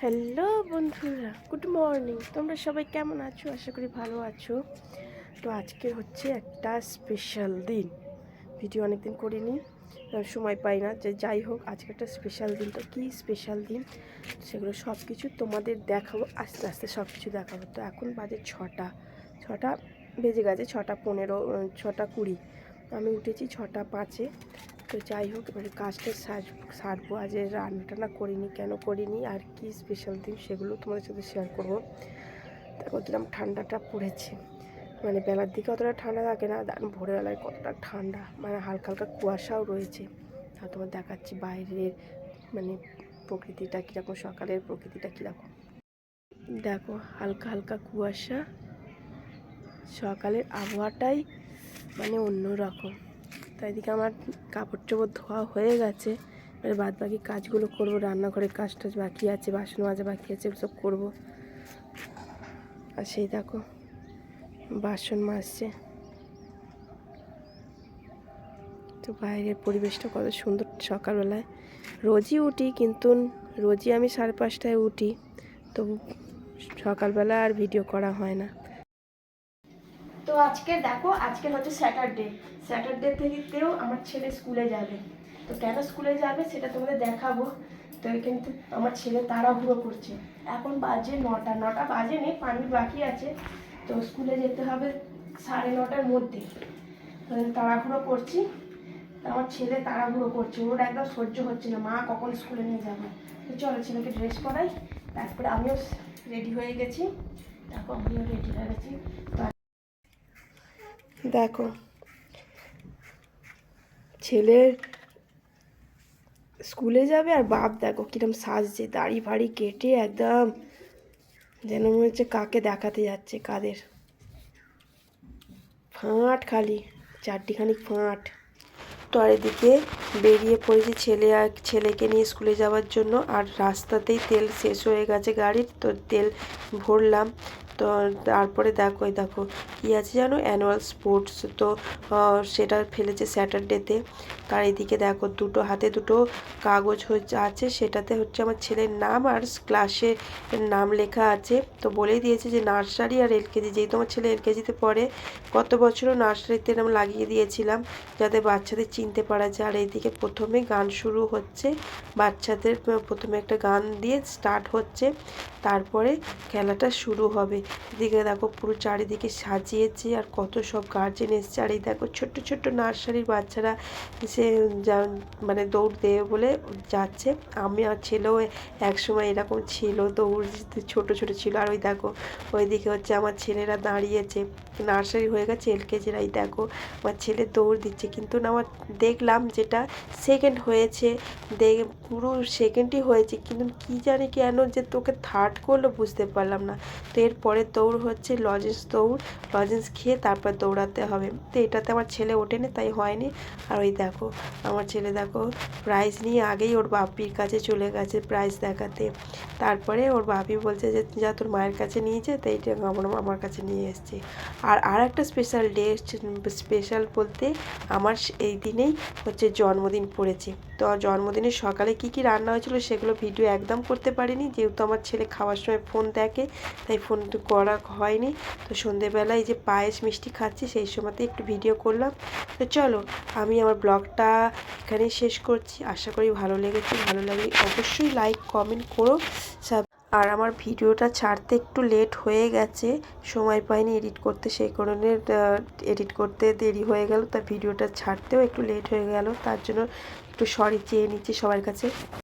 Hello বন্ধুরা, good morning. তোমরা সবাই কেমন আছো? আশা করি ভালো আছো। তো আজকে হচ্ছে একটা স্পেশাল দিন। ভিডিও অনেকদিন করিনি, সময় পাই না। যে যাই হোক, আজকে একটা স্পেশাল দিন। তো কী স্পেশাল দিন সেগুলো সব কিছু তোমাদের দেখাবো, আস্তে আস্তে সব কিছু দেখাবো। তো এখন বাজে ছটা বেজে গেছে, 6:15, 6:20। আমি উঠেছি 6:05-এ। তো যাই হোক, এবারে কাজটা সারবো। আজ রান্না টান্না করিনি, কেন করিনি আর কি স্পেশাল দিন সেগুলো তোমাদের সাথে শেয়ার করবো। দেখো কিরম ঠান্ডাটা পড়েছে, মানে বেলার দিকে অতটা ঠান্ডা থাকে না, ভোরবেলায় কতটা ঠান্ডা, মানে হালকা হালকা কুয়াশাও রয়েছে। আর তোমার দেখাচ্ছি বাইরের মানে প্রকৃতিটা কীরকম, সকালের প্রকৃতিটা কীরকম। দেখো হালকা হালকা কুয়াশা, সকালের আবহাওয়াটাই মানে অন্যরকম। তাই এদিকে আমার কাপড় চোপড় ধোয়া হয়ে গেছে, এবার বাদ বাকি কাজগুলো করবো। রান্নাঘরের কাজ টাজ বাকি আছে, বাসন মাজা বাকি আছে, সব করবো। আর সেই দেখো বাসন মাজছে। তো বাইরের পরিবেশটা কত সুন্দর সকালবেলায়। রোজই উঠি, কিন্তু রোজই আমি 5:30টায় উঠি, তো সকালবেলা আর ভিডিও করা হয় না। তো আজকে দেখো, আজকে হচ্ছে স্যাটারডে থেকেও আমার ছেলে স্কুলে যাবে। তো কেন স্কুলে যাবে সেটা তোমাদের দেখাবো। তো কিন্তু আমার ছেলে তাড়াহুড়ো করছে, এখন বাজে 9টা বাজেনি, 5 মিনিট বাকি আছে। তো স্কুলে যেতে হবে 9:30-র মধ্যে। তো তাড়াহুড়ো করছি, আমার ছেলে তাড়াহুড়ো করছে, ওর একদম সহ্য হচ্ছে না, মা কখন স্কুলে নিয়ে যাবে। তো চলো ছেলেকে ড্রেস পরাই। তারপরে আমিও রেডি হয়ে গেছি, দেখো আমিও রেডি হয়ে গেছি। দেখো ছেলের স্কুলে যাবে, আর বাপ দেখো কিরম সাজছে, দাড়ি ফাড়ি কেটে একদম যেন মনে হচ্ছে কাকে দেখাতে যাচ্ছে, কাদের ফাঁট, খালি চারটিখানি ফাঁট। তো আর এদিকে বেরিয়ে পড়েছি ছেলেকে নিয়ে স্কুলে যাওয়ার জন্য। আর রাস্তাতেই তেল শেষ হয়ে গেছে গাড়ির, তো তেল ভরলাম। তো তারপরে দেখো কী আছে জানো, অ্যানুয়াল স্পোর্টস। তো সেটা ফেলেছে স্যাটারডেতে। তার এদিকে দেখো হাতে দুটো কাগজ আছে, সেটাতে হচ্ছে আমার ছেলের নাম আর ক্লাসের নাম লেখা আছে। তো বলেই দিয়েছে যে নার্সারি আর এলকেজি, যেহেতু আমার ছেলে এলকেজিতে পড়ে, গত বছরও নার্সারিতে নাম লাগিয়ে দিয়েছিলাম যাতে বাচ্চাদের চিনতে পারা যায়। আর এইদিকে প্রথমে গান শুরু হচ্ছে, বাচ্চাদের প্রথমে একটা গান দিয়ে স্টার্ট হচ্ছে, তারপরে খেলাটা শুরু হবে। এদিকে দেখো পুরো চারিদিকে সাজিয়েছে, আর কত সব গার্জেন এসছে। আর এই দেখো ছোট্ট ছোট্ট নার্সারির বাচ্চারা সে মানে দৌড় দেবে বলে যাচ্ছে। আমি আর ছেলেও একসময় এরকম ছিল, দৌড় ছোট ছোট ছিল। আর ওই দেখো ওইদিকে হচ্ছে আমার ছেলেরা দাঁড়িয়েছে, নার্সারি হয়ে গেছে এলকেজিরাই। দেখো আমার ছেলে দৌড় দিচ্ছে, কিন্তু না আমার দেখলাম যেটা সেকেন্ড হয়েছে, পুরো সেকেন্ডই হয়েছে, কিন্তু কী জানি কেন যে তোকে থার্ড করলো বুঝতে পারলাম না। তো এরপরে দৌড় হচ্ছে লজেন্স খেয়ে তারপর দৌড়াতে হবে। তো এটাতে আমার ছেলে ওঠেনি, তাই হয়নি। আর ওই দেখো আমার ছেলে দেখো প্রাইজ নিয়ে আগেই ওর বাপির কাছে চলে গেছে প্রাইজ দেখাতে। তারপরে ওর বাপি বলছে যে যা তোর মায়ের কাছে নিয়ে যা, তো এইটা আমার কাছে নিয়ে এসছে। আর একটা স্পেশাল ডে, স্পেশাল বলতে আমার এই দিনেই হচ্ছে জন্মদিন পড়েছে। তো জন্মদিনের সকালে কি কি রান্না হয়েছিল সেগুলো ভিডিও একদম করতে পারিনি, যেহেতু আমার ছেলে খাওয়ার সময় ফোন দেখে, তাই ফোন করা হয়নি। তো সন্ধেবেলায় যে পায়েস মিষ্টি খাচ্ছি সেই সময়তে একটু ভিডিও করলাম। তো চলো আমি আমার ব্লগটা এখানেই শেষ করছি। আশা করি ভালো লেগেছে, ভালো লাগলে অবশ্যই লাইক কমেন্ট করো। আর আমার ভিডিওটা ছাড়তে একটু লেট হয়ে গেছে, সময় পাইনি এডিট করতে, সেই কারণে এডিট করতে দেরি হয়ে গেল। তার ভিডিওটা ছাড়তেও একটু লেট হয়ে গেল, তার জন্য একটু সরি চেয়ে নিচ্ছি সবার কাছে।